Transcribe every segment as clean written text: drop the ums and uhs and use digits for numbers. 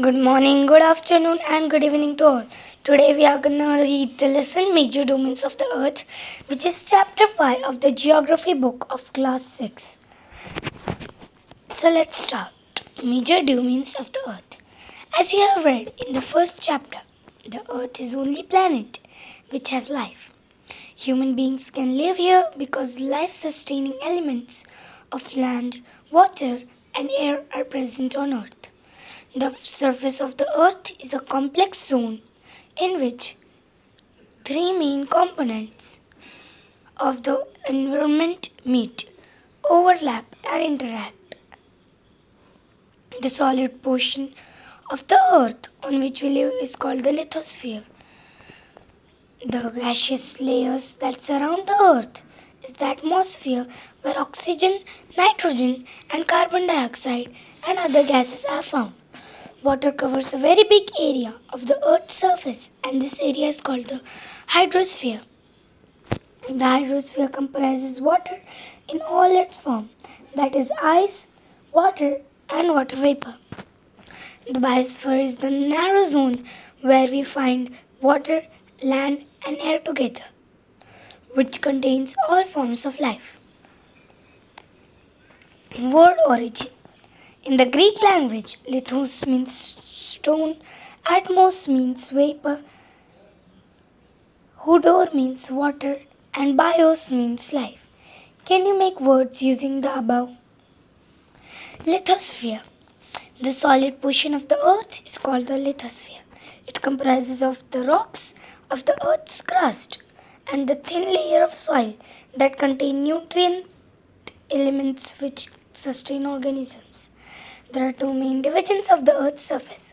Good morning, good afternoon, and good evening to all. Today we are gonna read the lesson Major Domains of the Earth, which is chapter 5 of the Geography book of class 6. So let's start. Major Domains of the Earth. As you have read in the first chapter, the Earth is the only planet which has life. Human beings can live here because life sustaining elements of land, water, and air are present on Earth. The surface of the Earth is a complex zone in which three main components of the environment meet, overlap, and interact. The solid portion of the Earth on which we live is called the lithosphere. The gaseous layers that surround the Earth is the atmosphere where oxygen, nitrogen, and carbon dioxide and other gases are found. Water covers a very big area of the Earth's surface, and this area is called the hydrosphere. The hydrosphere comprises water in all its form, that is, ice, water, and water vapor. The biosphere is the narrow zone where we find water, land, and air together, which contains all forms of life. Word origin. In the Greek language, lithos means stone, atmos means vapor, hudor means water, and bios means life. Can you make words using the above? Lithosphere. The solid portion of the earth is called the lithosphere. It comprises of the rocks of the earth's crust and the thin layer of soil that contain nutrient elements which sustain organisms. There are two main divisions of the earth's surface: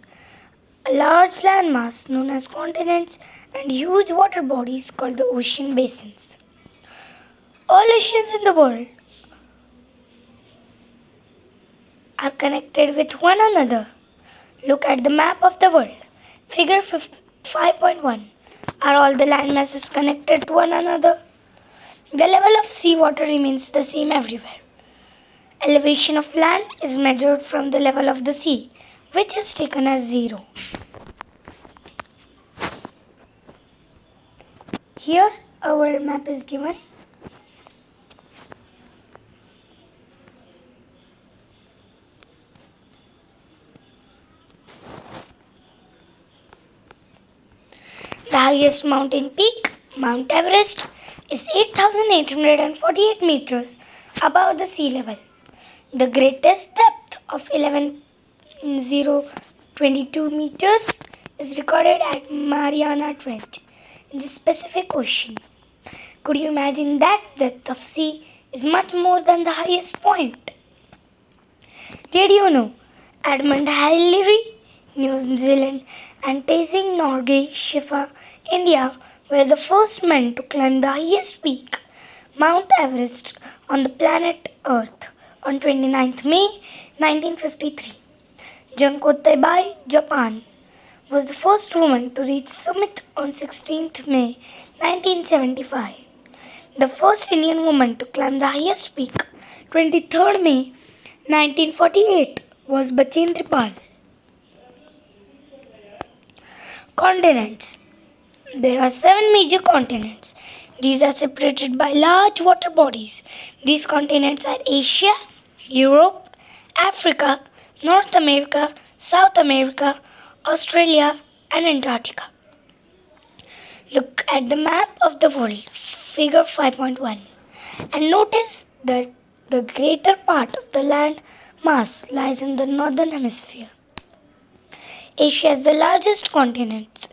a large landmass known as continents and huge water bodies called the ocean basins. All oceans in the world are connected with one another. Look at the map of the world. Figure 5.1. Are all the land masses connected to one another? The level of seawater remains the same everywhere. Elevation of land is measured from the level of the sea, which is taken as 0. Here our map is given. The highest mountain peak, Mount Everest, is 8,848 meters above the sea level. The greatest depth of 11,022 meters is recorded at Mariana Trench in the Pacific Ocean. Could you imagine that depth of sea is much more than the highest point? Did you know Edmund Hillary, New Zealand, and Tenzing Norgay, Shifa, India, were the first men to climb the highest peak, Mount Everest, on the planet Earth on 29th May 1953. Junko Teibai, Japan, was the first woman to reach summit on 16th May 1975. The first Indian woman to climb the highest peak, 23rd May 1948, was Bachendri Pal. Continents. There are 7 major continents. These are separated by large water bodies. These continents are Asia, Europe, Africa, North America, South America, Australia, and Antarctica. Look at the map of the world, figure 5.1, and notice that the greater part of the land mass lies in the northern hemisphere. Asia is the largest continent.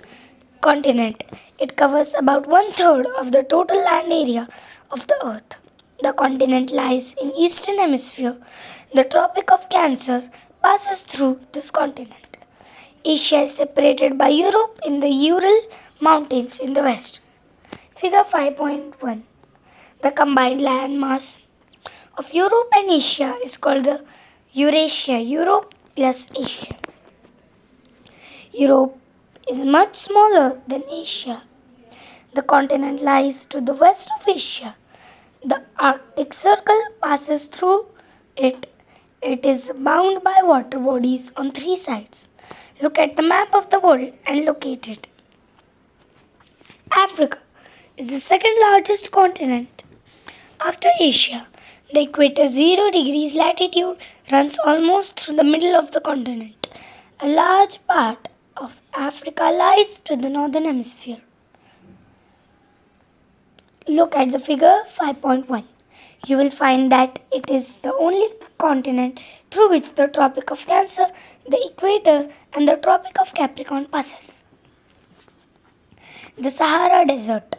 It covers about 1/3 of the total land area of the earth. The continent lies in eastern hemisphere. The Tropic of Cancer passes through this continent. Asia is separated by Europe in the Ural Mountains in the west. Figure 5.1. The combined land mass of Europe and Asia is called the Eurasia, Europe plus Asia. Europe is much smaller than Asia. The continent lies to the west of Asia. The Arctic Circle passes through it, It is bound by water bodies on three sides. Look at the map of the world and locate it. Africa is the second largest continent after Asia. The equator 0 degrees latitude runs almost through the middle of the continent. A large part of Africa lies to the northern hemisphere. Look at the figure 5.1. You will find that it is the only continent through which the Tropic of Cancer, the equator, and the Tropic of Capricorn passes. The Sahara Desert.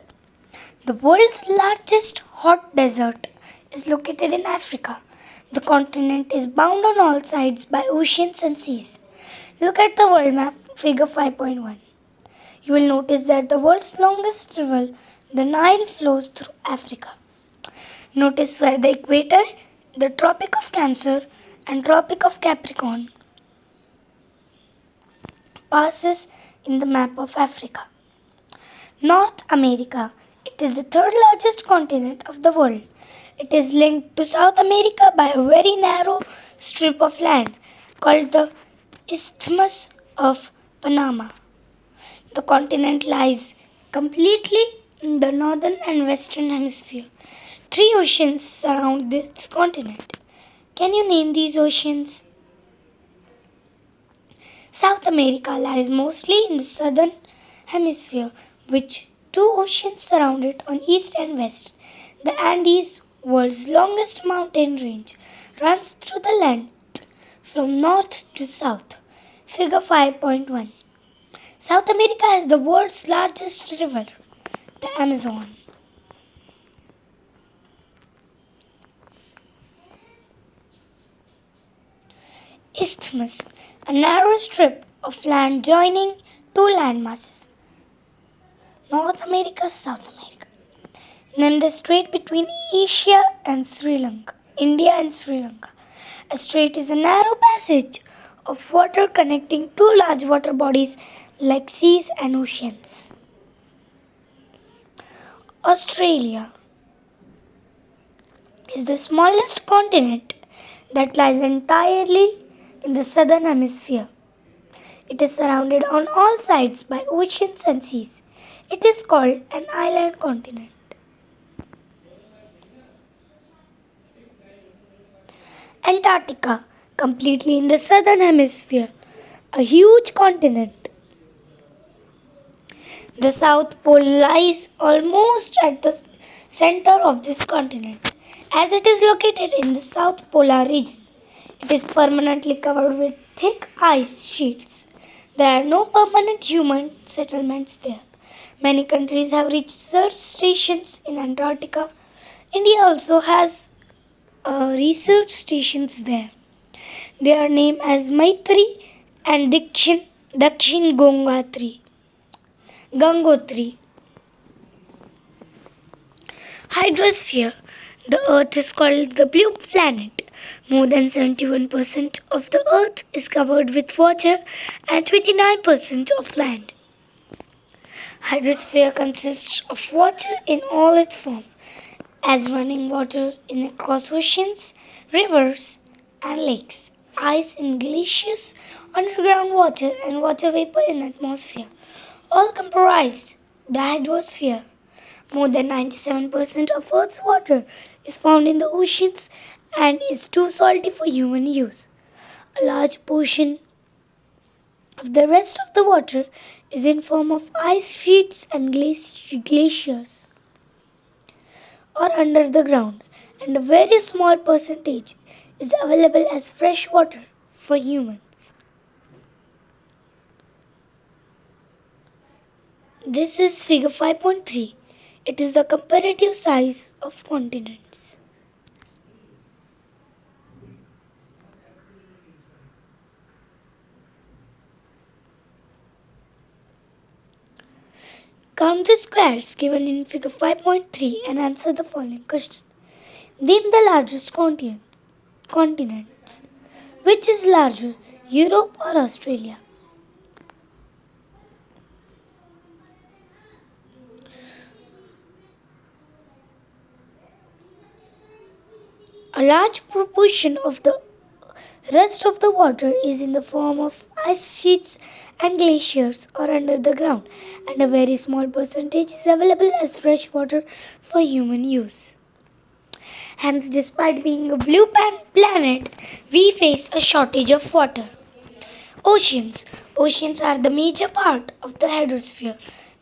The world's largest hot desert is located in Africa. The continent is bound on all sides by oceans and seas. Look at the world map, figure 5.1. You will notice that the world's longest river, the Nile, flows through Africa. Notice where the equator, the Tropic of Cancer, and Tropic of Capricorn passes in the map of Africa. North America. It is the third largest continent of the world. It is linked to South America by a very narrow strip of land called the Isthmus of Panama. The continent lies completely in the northern and western hemisphere. Three oceans surround this continent. Can you name these oceans? South America lies mostly in the southern hemisphere, which two oceans surround it on east and west. The Andes, world's longest mountain range, runs through the length from north to south. Figure 5.1. South America has the world's largest river, the Amazon. Isthmus, a narrow strip of land joining two landmasses, North America, South America. Name the strait between Asia and Sri Lanka, India and Sri Lanka. A strait is a narrow passage of water connecting two large water bodies like seas and oceans. Australia is the smallest continent that lies entirely in the southern hemisphere. It is surrounded on all sides by oceans and seas. It is called an island continent. Antarctica, completely in the southern hemisphere, a huge continent. The South Pole lies almost at the center of this continent. As it is located in the South Polar region, it is permanently covered with thick ice sheets. There are no permanent human settlements there. Many countries have research stations in Antarctica. India also has research stations there. They are named as Maitri and Dakshin Gangotri. Hydrosphere. The Earth is called the blue planet. More than 71% of the Earth is covered with water and 29% of land. Hydrosphere consists of water in all its forms, as running water in across oceans, rivers, and lakes, ice in glaciers, underground water, and water vapor in the atmosphere. All comprise the hydrosphere. More than 97% of Earth's water is found in the oceans and is too salty for human use. A large portion of the rest of the water is in form of ice sheets and glaciers or under the ground, and a very small percentage is available as fresh water for humans. This is figure 5.3. It is the comparative size of continents. Count the squares given in figure 5.3 and answer the following question. Name the largest continents. Which is larger, Europe or Australia? A large proportion of the Rest of the water is in the form of ice sheets and glaciers or under the ground, and a very small percentage is available as fresh water for human use. Hence, despite being a blue planet, we face a shortage of water. Oceans. Oceans are the major part of the hydrosphere.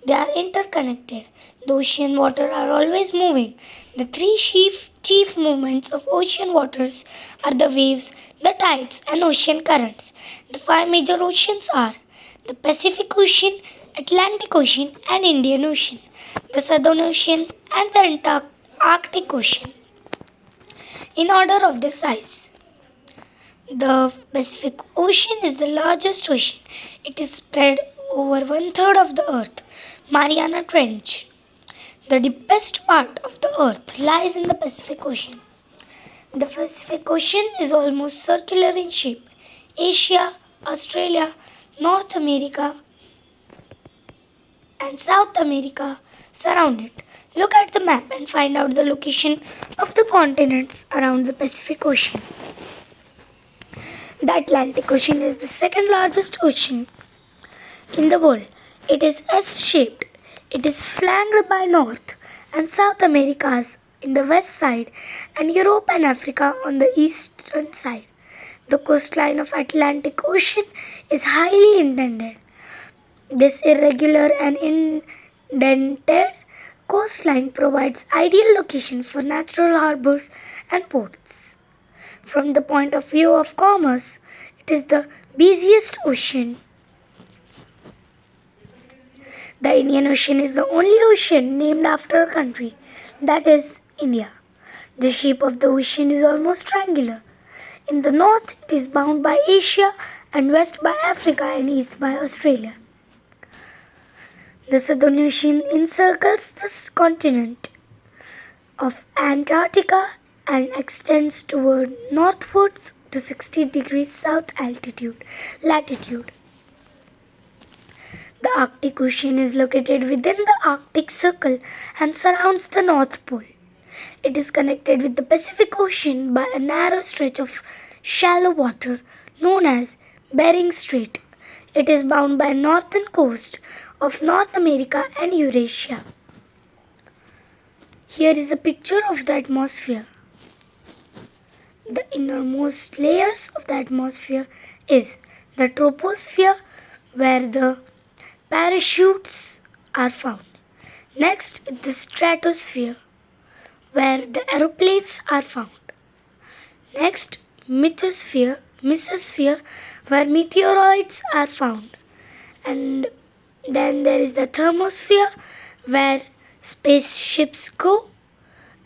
They are interconnected. The ocean water are always moving. The three chief movements of ocean waters are the waves, the tides, and ocean currents. The five major oceans are the Pacific Ocean, Atlantic Ocean, and Indian Ocean, the Southern Ocean, and the Arctic Ocean. In order of the size, the Pacific Ocean is the largest ocean. It is spread over one third of the earth. Mariana Trench. The deepest part of the earth lies in the Pacific Ocean. The Pacific Ocean is almost circular in shape. Asia, Australia, North America, and South America surround it. Look at the map and find out the location of the continents around the Pacific Ocean. The Atlantic Ocean is the second largest ocean in the world. It is S-shaped. It is flanked by North and South Americas in the west side and Europe and Africa on the eastern side. The coastline of Atlantic Ocean is highly indented. This irregular and indented coastline provides ideal location for natural harbors and ports. From the point of view of commerce, it is the busiest ocean. The Indian Ocean is the only ocean named after a country, that is India. The shape of the ocean is almost triangular. In the north, it is bound by Asia, and west by Africa, and east by Australia. The Southern Ocean encircles this continent of Antarctica and extends toward northwards to 60 degrees south latitude. The Arctic Ocean is located within the Arctic Circle and surrounds the North Pole. It is connected with the Pacific Ocean by a narrow stretch of shallow water known as Bering Strait. It is bound by northern coast of North America and Eurasia. Here is a picture of the atmosphere. The innermost layers of the atmosphere is the troposphere, where the parachutes are found. Next is the stratosphere, where the aeroplanes are found. Next, mesosphere, where meteoroids are found. And then there is the thermosphere, where spaceships go,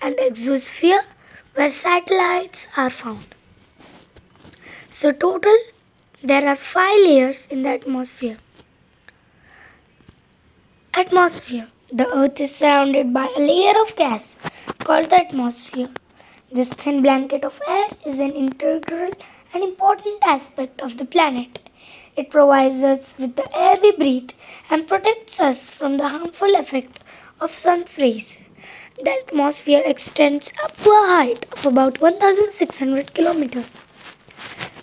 and exosphere, where satellites are found. So total, there are 5 layers in the atmosphere. Atmosphere. The earth is surrounded by a layer of gas called the atmosphere. This thin blanket of air is an integral and important aspect of the planet. It provides us with the air we breathe and protects us from the harmful effect of sun's rays. The atmosphere extends up to a height of about 1,600 kilometers.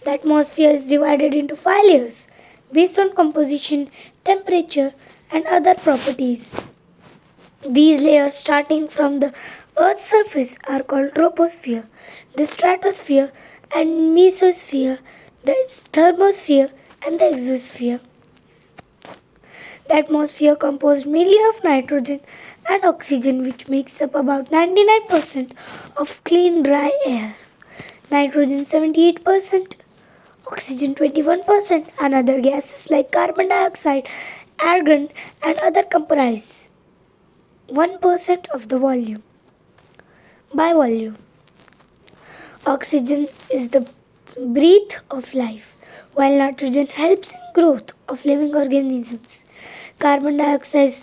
The atmosphere is divided into 5 layers based on composition, temperature, and other properties. These layers, starting from the Earth's surface, are called troposphere, the stratosphere and mesosphere, the thermosphere and the exosphere. The atmosphere composed mainly of nitrogen and oxygen, which makes up about 99% of clean dry air. Nitrogen 78%, oxygen 21%, and other gases like carbon dioxide, argon, and other comprise 1% of the volume. By volume, oxygen is the breath of life, while nitrogen helps in growth of living organisms. Carbon dioxide,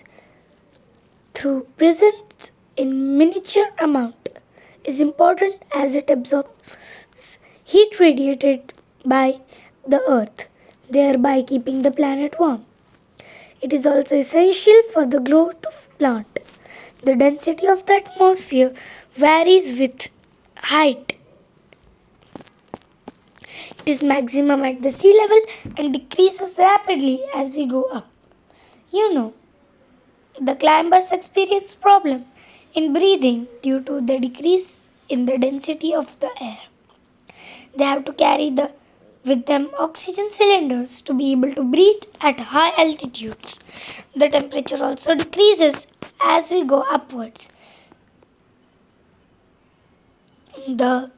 through presence in miniature amount, is important as it absorbs heat radiated by the earth, thereby keeping the planet warm. It is also essential for the growth of plant. The density of the atmosphere varies with height. It is maximum at the sea level and decreases rapidly as we go up. You know, the climbers experience problem in breathing due to the decrease in the density of the air. They have to carry with them oxygen cylinders to be able to breathe at high altitudes. The temperature also decreases as we go upwards. The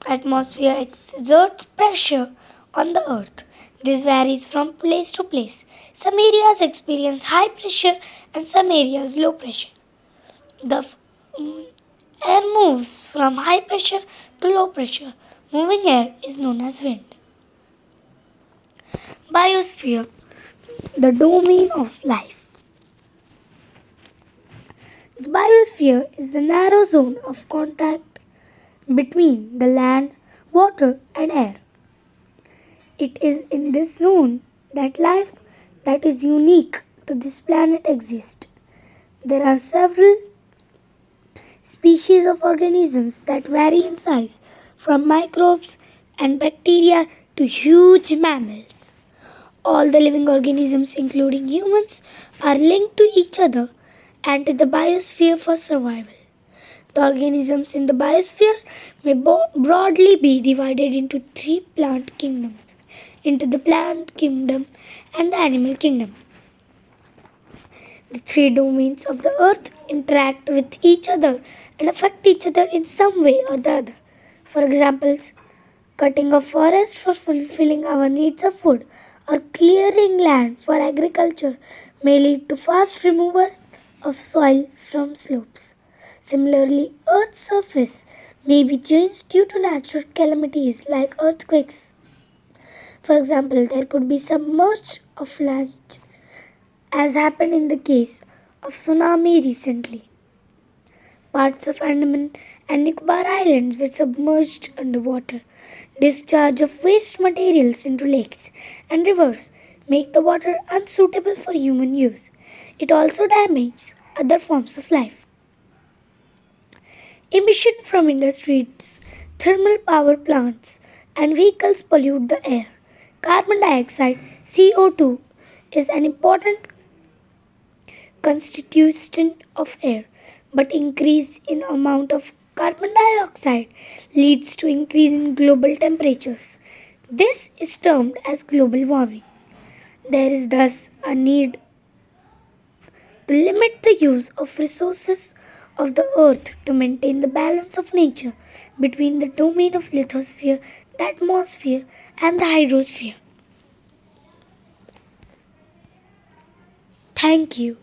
atmosphere exerts pressure on the earth. This varies from place to place. Some areas experience high pressure and some areas low pressure. The air moves from high pressure to low pressure. Moving air is known as wind. Biosphere, the domain of life. The biosphere is the narrow zone of contact between the land, water, and air. It is in this zone that life that is unique to this planet exists. There are several species of organisms that vary in size, from microbes and bacteria to huge mammals. All the living organisms, including humans, are linked to each other and to the biosphere for survival. The organisms in the biosphere may broadly be divided into three plant kingdoms, into the plant kingdom and the animal kingdom. The three domains of the earth interact with each other and affect each other in some way or the other. For examples, cutting a forest for fulfilling our needs of food or clearing land for agriculture may lead to fast removal of soil from slopes. Similarly, Earth's surface may be changed due to natural calamities like earthquakes. For example, there could be submerged of land, as happened in the case of tsunami recently. Parts of Andaman and Nicobar Islands were submerged underwater. Discharge of waste materials into lakes and rivers make the water unsuitable for human use. It also damages other forms of life. Emission from industries, thermal power plants, and vehicles pollute the air. Carbon dioxide, CO2, is an important constituent of air, but increase in amount of carbon dioxide leads to increase in global temperatures. This is termed as global warming. There is thus a need to limit the use of resources of the earth to maintain the balance of nature between the domain of lithosphere, the atmosphere, and the hydrosphere. Thank you.